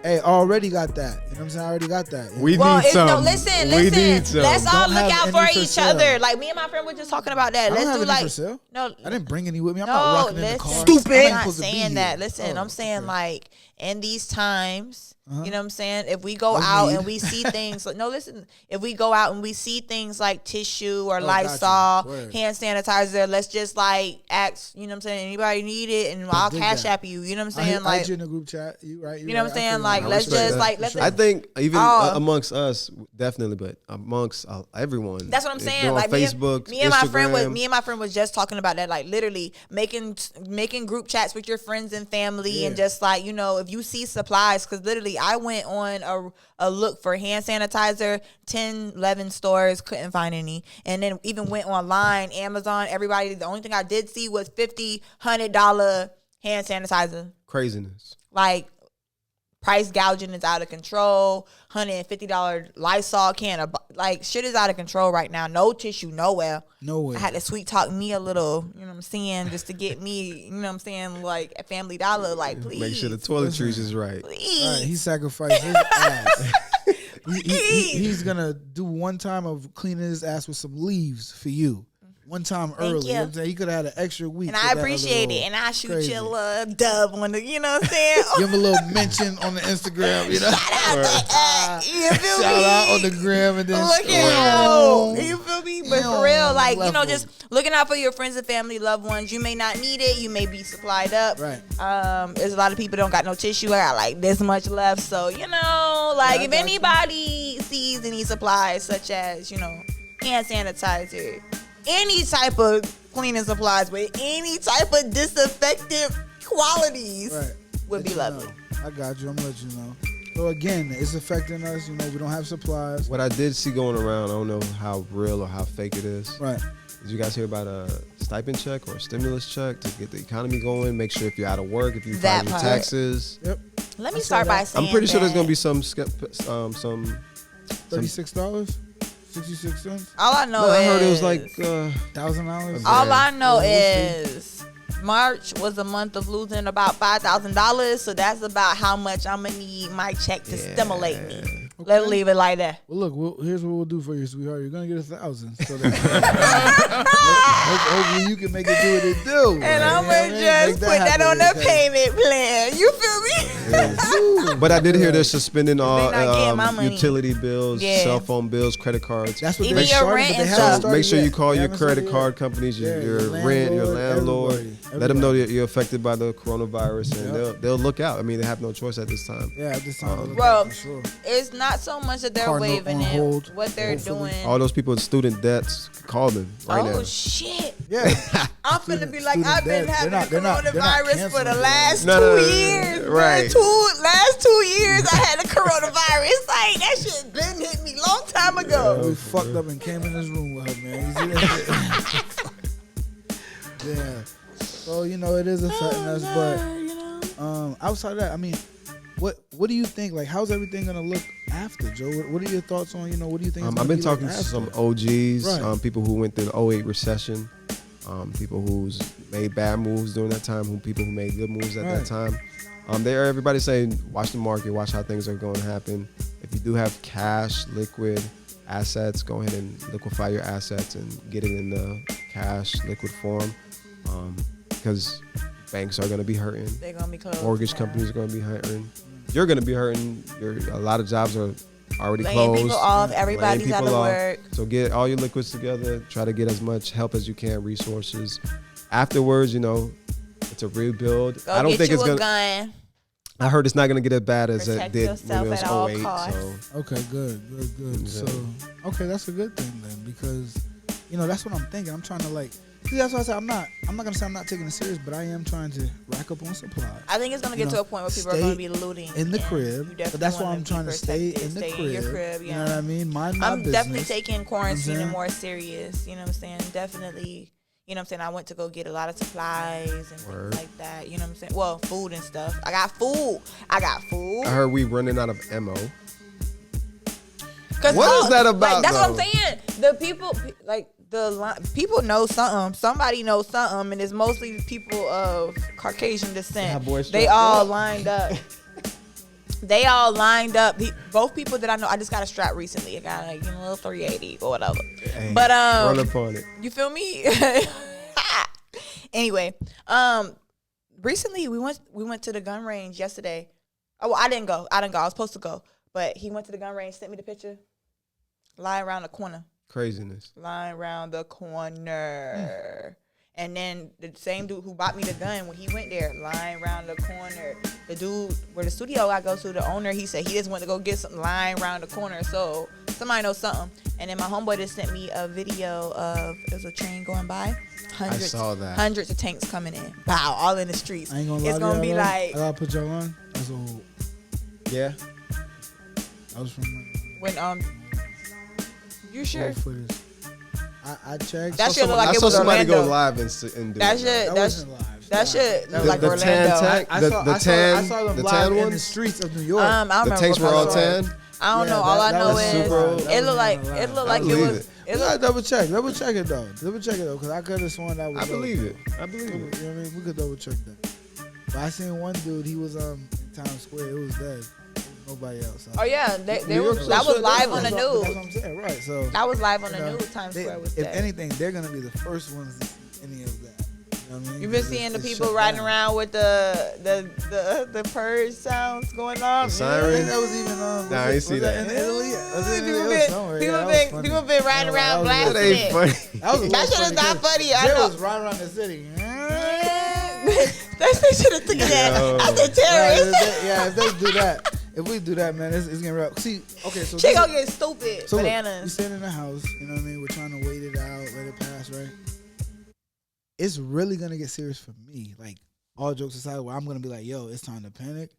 Hey, already got that. You know what I'm saying? I already got that. We need some. No, listen. Let's all look out for each other. Like me and my friend were just talking about that. Let's do like. No, I didn't bring any with me. I'm not rocking in the car. Stupid. I'm not saying that. Listen, I'm saying like in these times. You know what I'm saying? If we go out and we see things, if we go out and we see things like tissue or Lysol, hand sanitizer, let's just like ask, you know what I'm saying? Anybody need it? And I'll cash app you. You know what I'm saying? I hit you in the group chat. You right? You know what I'm saying? Like, let's just like, I think even amongst us, definitely, but amongst everyone. That's what I'm saying. Like Facebook, me and my friend was just talking about that. Like literally making group chats with your friends and family and just like, if if you see supplies, because literally I went on a look for hand sanitizer, 10, 11 stores, couldn't find any. And then even went online, Amazon, everybody, the only thing I did see was $50, $100 hand sanitizer. Craziness. Like, price gouging is out of control. $150 Lysol can of, like, shit is out of control right now. No tissue nowhere. Nowhere. I had to sweet talk me a little, you know what I'm saying, just to get me, you know what I'm saying, like at Family Dollar, like, please. Make sure the toiletries is right. Please. Right, he sacrificed his ass. He's gonna do one time of cleaning his ass with some leaves for you. One time early. You. You know what I'm saying? He could have had an extra week. And I appreciate it. And I shoot you a little dub on the, you know what I'm saying? Give him a little mention on the Instagram, you know? Shout out you feel me? Shout out on the gram and then look out. You feel me? But for real, like, you know, just looking out for your friends and family, loved ones. You may not need it. You may be supplied up. Right. There's a lot of people don't got no tissue. I got like this much left. So, you know, like if anybody sees any supplies such as, you know, hand sanitizer, any type of cleaning supplies with any type of disinfectant qualities would be lovely. I got you. I'm gonna let you know. So again, it's affecting us. You know, we don't have supplies. What I did see going around, I don't know how real or how fake it is. Right. Did you guys hear about a stipend check or a stimulus check to get the economy going? Make sure if you're out of work, if you file your taxes. Yep. Let me start by saying I'm pretty sure there's gonna be some $36, 66 cents. All I know I is heard it was like $1,000. all I know is March was a month of losing about $5,000, so that's about how much I'm gonna need my check to stimulate me. Okay. Let's leave it like that. Well, look, here's what we'll do for you, sweetheart. You're gonna get 1,000. So that hopefully you can make it do what it do. And I'm gonna just put that on the payment plan. You feel me? But I did hear they're suspending all They not getting my money. utility bills, cell phone bills, credit cards. That's what Even they your started, rent but they and haven't stuff. started Make sure you yet. call They your haven't credit started card yet. companies, Yeah, your rent, your landlord. everybody. Let them know that you're affected by the coronavirus, and they'll look out. I mean, they have no choice at this time. Yeah, at this time. Bro, for sure. it's not so much that they're Car note waving on it. hold, What they're hopefully. doing. All those people with student debts, call them right now. Oh shit! Yeah. I'm finna be like, Student I've been debt. having They're not coronavirus for the canceling last it. No, 2 no, years. right. Last 2 years I had the coronavirus. Like, that shit been hit me long time ago. We fucked up and came in this room with her, man. You see that shit? Yeah. So, you know, it is affecting us, but outside of that, I mean, what do you think? Like, how's everything gonna look after, Joe? What are your thoughts on, you know, what do you think? I've been talking to some OGs, people who went through the 08 recession, people who's made bad moves during that time, people who made good moves at that time. Everybody's saying, watch the market, watch how things are going to happen. If you do have cash, liquid assets, go ahead and liquefy your assets and get it in the cash, liquid form, because banks are going to be hurting. They're gonna be closed. Mortgage companies are going to be hurting. You're going to be hurting. A lot of jobs are already Laying closed. people off. Everybody's out of work. So get all your liquids together. Try to get as much help as you can, resources. Afterwards, you know, it's a rebuild. Go I don't get think you it's a gonna. gun. I heard it's not gonna get as bad as Protect it did yourself when it was at all 08. costs. So Okay, good. Yeah. So, okay, that's a good thing then, because, you know, that's what I'm thinking. I'm trying to, like, see, that's why I said I'm not gonna say I'm not taking it serious, but I am trying to rack up on supplies. I think it's gonna get to a point where people are gonna be looting in the and crib. you But definitely that's why wanna I'm be trying to stay protected, in the stay crib. in your crib. You know what I mean? Mind my I'm business. definitely taking quarantining saying? more serious. You know what I'm saying? Definitely. You know what I'm saying? I went to go get a lot of supplies and things like that. You know what I'm saying? Well, food and stuff. I got food. I heard we running out of ammo. What is that about? Like, that's though? what I'm saying. The people, like people know something. Somebody knows something, and it's mostly people of Caucasian descent. They all lined up. They all lined up. Both people that I know, I just got a strap recently. I got a little 380 or whatever. Hey, but run upon it. You feel me? Anyway, recently we went to the gun range yesterday. Oh, well, I didn't go. I was supposed to go, but he went to the gun range, sent me the picture. Lying around the corner. Craziness. Lying around the corner. And then the same dude who bought me the gun, when he went there, lying around the corner. The dude where the studio I go to, the owner, he said he just went to go get something lying around the corner. So somebody knows something. And then my homeboy just sent me a video of, it was a train going by. I saw that. Hundreds of tanks coming in. Wow, all in the streets. I ain't gonna lie It's to going to y'all, be though. like. I gotta put y'all on. That's old. Yeah. I was from When you sure? footage. I checked. That shit look like I it saw was somebody Orlando. go live and do That it. shit. wasn't live. That shit look The- like the Orlando. tan tech? I The saw them the live tan in the ones? streets of New York. I don't The remember tanks what were all color. tan. I don't Yeah, know. All I that know was is super- it looked like live. it looked I like it believe was. it. It You gotta looked. double check it though, because I could have sworn that was. I believe it. I You believe know it. what I mean? We could double check that. But I seen one dude. He was in Times Square. It was dead. There was nobody else. Oh yeah, they New York that was shut live down. on the That's what news. I'm saying, right? So That was live on you the know, news. Times they- Square was if dead. anything, they're gonna be the first ones to see any of that. You know what I mean? You've been Because seeing the it's people shut riding down. around with the purge sounds going on. The I siren. think that was even Nah, I ain't see that. in Italy. Was it in People Italy? It was somewhere. Yeah, that was funny. people been riding Yeah, around that was- That blasting ain't it. funny. That was a That little shit is not funny. I Jay know. was riding around the city. They should have took that. Yo. That's a terrorist. Yeah, if they do that, if we do that, man, it's getting real. See, okay, so She this gonna is- get stupid. so look, we Bananas. sitting in the house, you know what I mean? We're trying to wait it out, let it pass, right? It's really gonna get serious for me. Like, all jokes aside, where I'm gonna be like, yo, it's time to panic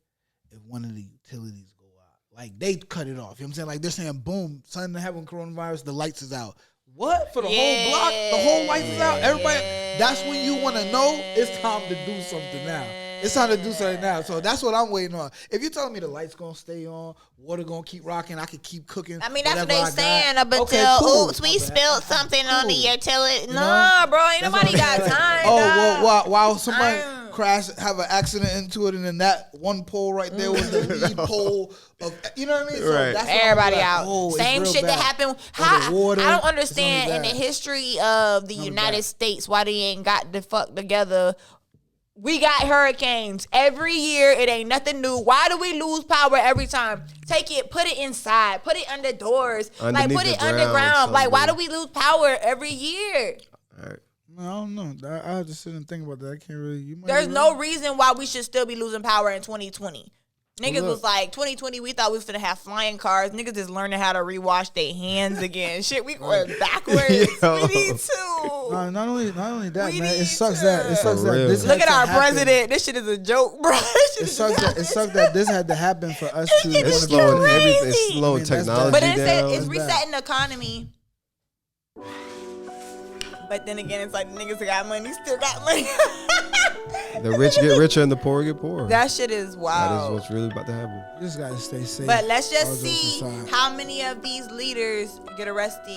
if one of the utilities go out. Like, they cut it off. You know what I'm saying? Like, they're saying, boom, son having coronavirus, the lights is out. What? For the whole block? The whole lights is out? Everybody? That's when you want to know it's time to do something now. It's time to do something now. So that's what I'm waiting on. If you're telling me the lights gonna stay on, water gonna keep rocking, I can keep cooking. I mean, that's what whatever they I saying got. up until, Okay, cool. oops, My we bad. spilled something on the Cool. utility. You Nah, know? bro, ain't That's nobody what got I'm saying. time. Oh, dog. well, while somebody Mm. crash, have an accident into it, and then that one pole right there was the lead pole of, you know what I mean? So Right. that's what I'm Everybody like, out. oh, it's Same real shit that bad. happened. Underwater, I don't it's understand only in the bad. history of the Only United bad. States why they ain't got the fuck together. We got hurricanes every year. It ain't nothing new. Why do we lose power every time? Take it, put it inside, put it under doors, Underneath put the it ground underground. Like, why do somewhere. we lose power every year? All right. I don't know. I have to sit and think about that. I can't really. You might There's be no right. reason why we should still be losing power in 2020. Niggas Look. was like, 2020, we thought we was gonna have flying cars. Niggas is learning how to rewash their hands again. Shit, we going backwards. Yo. We need to. No, not only that, We man. It need sucks to. that For real. this Look had at to our happen. president. This shit is a joke, bro. It sucks that this had to happen for us to. This It's is slowing crazy. everything. It's slowing I mean, that's technology bad. But it said down. it's That's bad. resetting the economy. But then again, it's like the niggas that got money still got money. The rich get richer and the poor get poorer. That shit is That is wild. what's really about to happen. You just gotta stay safe. But let's All just jokes see aside. how many of these leaders get arrested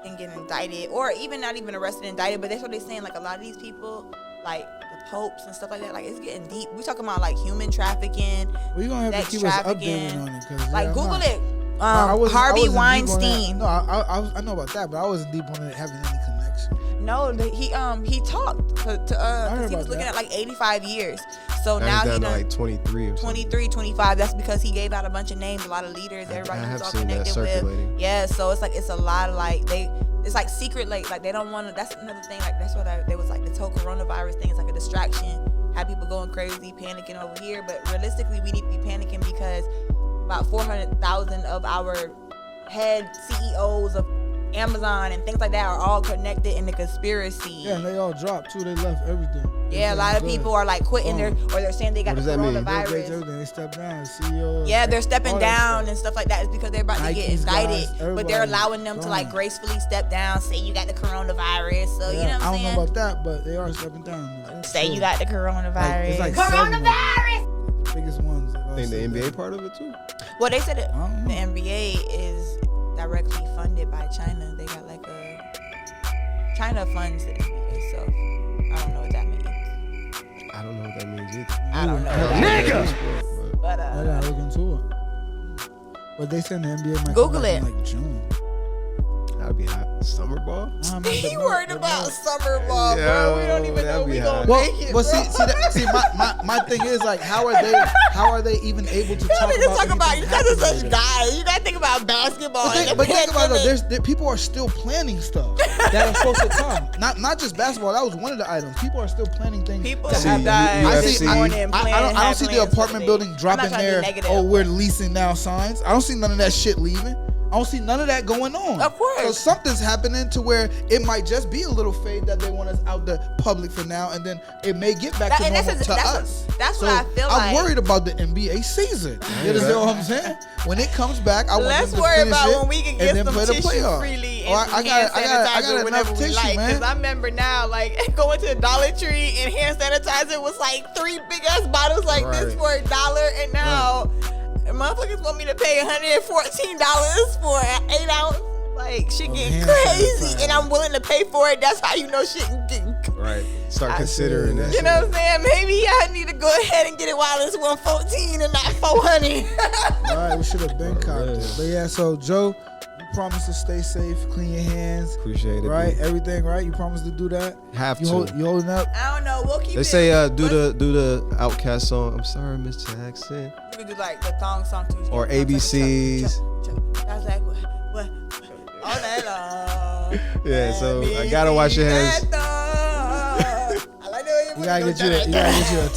and get indicted, or even not even arrested and indicted. But that's what they're saying. Like a lot of these people, like the popes and stuff like that, like it's getting deep. We talking about like human trafficking, Well, you're gonna have sex to keep us trafficking. updated on it. Cause, like yeah, Google I'm not- it. I wasn't Harvey deep on that. Weinstein. No, I know about that, but I wasn't deep on it having any connection. No, he talked to heard because he was about looking that. at like 85 years. So Now now he's he down to done like 23 or something. 23, 25. That's because he gave out a bunch of names, a lot of leaders, everybody I who's have all seen that connected with. circulating. Yeah, so it's like it's a lot of like it's like secret like they don't want to. That's another thing. Like that's what they was like this whole coronavirus thing is like a distraction. Have people going crazy, panicking over here. But realistically, we need to be panicking because about 400,000 of our head CEOs of Amazon and things like that are all connected in the conspiracy. Yeah, and they all dropped too. They left everything. Yeah, a lot of people are like quitting their, or they're saying they got What the does that mean? coronavirus. Everything. They stepped down. CEO. Yeah, they're stepping all that down stuff. and stuff like that. It's because they're about to get Nike's indicted, guys, but they're everybody allowing them to like gone. gracefully step down, say you got the coronavirus. So you know what I I'm don't saying? know about that, but they are stepping down. Say Sure. you got the coronavirus. It's like coronavirus. The biggest ones. I think the NBA part of it too. Well, they said it, I don't the know. NBA is directly funded by China. They got like China funds the NBA, so I don't know what that means. I don't know what that means either. I don't know. Nigga! But I gotta look into it. But they said the NBA might Google come back it. in like June. That'd be hot. Summer ball? Nah, man, he but worried but about summer ball, bro. We don't even know that'd we be gonna hot. Well, make it. but bro. see, my thing is like, how are they even able to You talk niggas talk about anything you guys are such happening? guys. You gotta think about basketball. But and the think about pandemic. it. People are still planning stuff that are supposed to come. Not just basketball. That was one of the items. People are still planning things. People that See, have you- died. you I UFC. see. this morning I planning, don't see the had plans for apartment day. building I'm not dropping trying to be there. negative, Oh, we're but- leasing now signs. I don't see none of that shit leaving. I don't see none of that going on. Of course. So something's happening to where it might just be a little fade that they want us out the public for now, and then it may get back to normal to us. That's so what I feel I'm like. worried about the NBA season. You understand what I'm saying? When it comes back, I want Let's them to worry finish about it when we can and get then some play the tissue playoff. freely and Oh, some hand sanitizer whenever we like. Because I remember now, like, going to the Dollar Tree and hand sanitizer was like 3 big ass bottles like this for $1, and now motherfuckers want me to pay $114 for an 8 ounce. Like, shit getting crazy, and I'm willing to pay for it. That's how you know shit getting right. Start considering that. You know what I'm saying? Maybe I need to go ahead and get it while it's 114 and not 400. All right, we should have been copped it. But yeah, so Joe, you promise to stay safe, clean your hands. Appreciate it. Right, dude. everything right. You promise to do that. Have You to. you holding up? I don't know. We'll keep They it. say do the Outcast song. I'm sorry, Miss Jackson. You can do like the thong song too. Or ABCs. I was like, what? All night long. Yeah, so I gotta wash your hands. I like the way You gotta get you a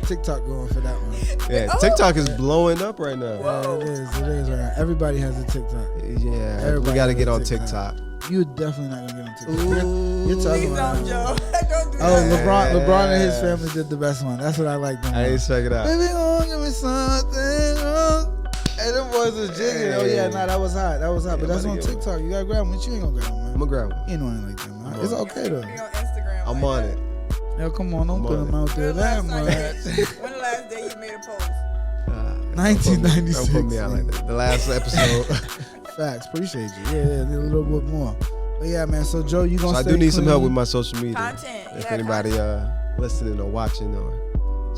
TikTok going for that one. Yeah, TikTok is blowing up right now. Yeah, it is right now. Everybody has a TikTok. Yeah, Everybody we gotta has get a on TikTok. TikTok. You're definitely not gonna get on TikTok. You're talking Please about. don't, Joe. Don't do Oh, that. LeBron and his family did the best one. That's what I like. I ain't check it out. Baby, oh, give me something wrong. And them boys was jigging. Oh yeah, nah, that was hot. But that's on TikTok. You gotta grab one. But you ain't gonna grab one, man. I'm gonna grab one. You ain't on it like that, man. It's okay though. Be on Instagram. I'm like on that. it. Yo, come on, don't put them out there that much. When the last day you made a post? 1996. Don't put me out like that. The last episode. Facts. Appreciate you. Yeah, need a little bit more. But yeah, man. So Joe, you gonna So I stay do need some help clean? with my social media. Content. If Yeah, anybody listening or watching or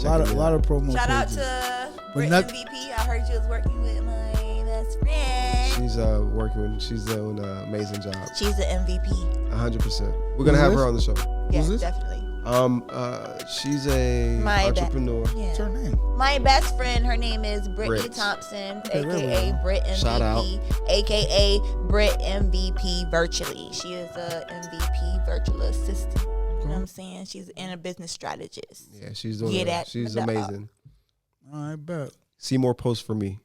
A lot of promo. Shout out pages. to But Brit not- MVP. I heard you was working with my best friend. She's working. She's doing an amazing job. She's the MVP. 100%. We're gonna have her on the show. Yeah, Who's this? definitely. She's a My entrepreneur. What's her name? My best friend, her name is Brittany Brit. Thompson, Okay, aka Brit MVP, Shout out. aka Brit MVP virtually. She is a MVP virtual assistant. You know what I'm saying? She's in a business strategist. Yeah, she's doing. Get at She's the- amazing. All right, bet. See more posts for me.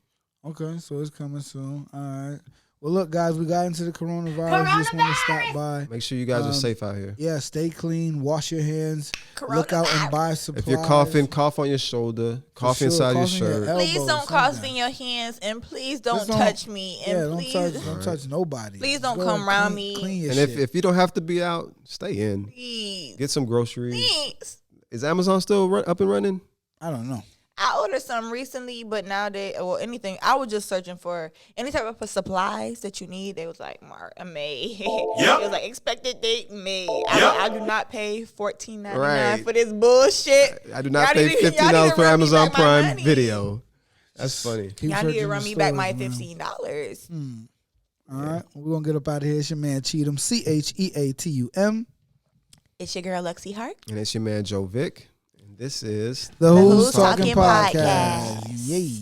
Okay, so it's coming soon. All right. Well, look, guys, we got into the coronavirus. Just want to stop by. Make sure you guys are safe out here. Yeah, stay clean. Wash your hands. Look out and buy supplies. If you're coughing, cough on your shoulder. Cough sure, inside your cough in your shirt. elbow. Please don't something. cough in your hands, and please don't Just don't- touch me, and Yeah, please, don't touch nobody. Please don't Go come and around clean- me. Clean your And shit. if you don't have to be out, stay in. please, Get some groceries. please. Is Amazon still up and running? I don't know. I ordered some recently, but nowadays, well, anything. I was just searching for any type of supplies that you need. They was like, May. It was like expected date May. I do not pay $14.99 Right. for this bullshit. I do not Y'all pay need to- y'all $15 need to for run me Amazon back my Prime money. Video. That's funny. Keep Y'all need searching to run the me back my stores, man. $15. All right, we're gonna get up out of here. It's your man Cheatum, Cheatum. It's your girl Luxy Heart. And it's your man Joe Vic. And this is The Who's Who's Talking Talking Podcast. Podcast. Yay.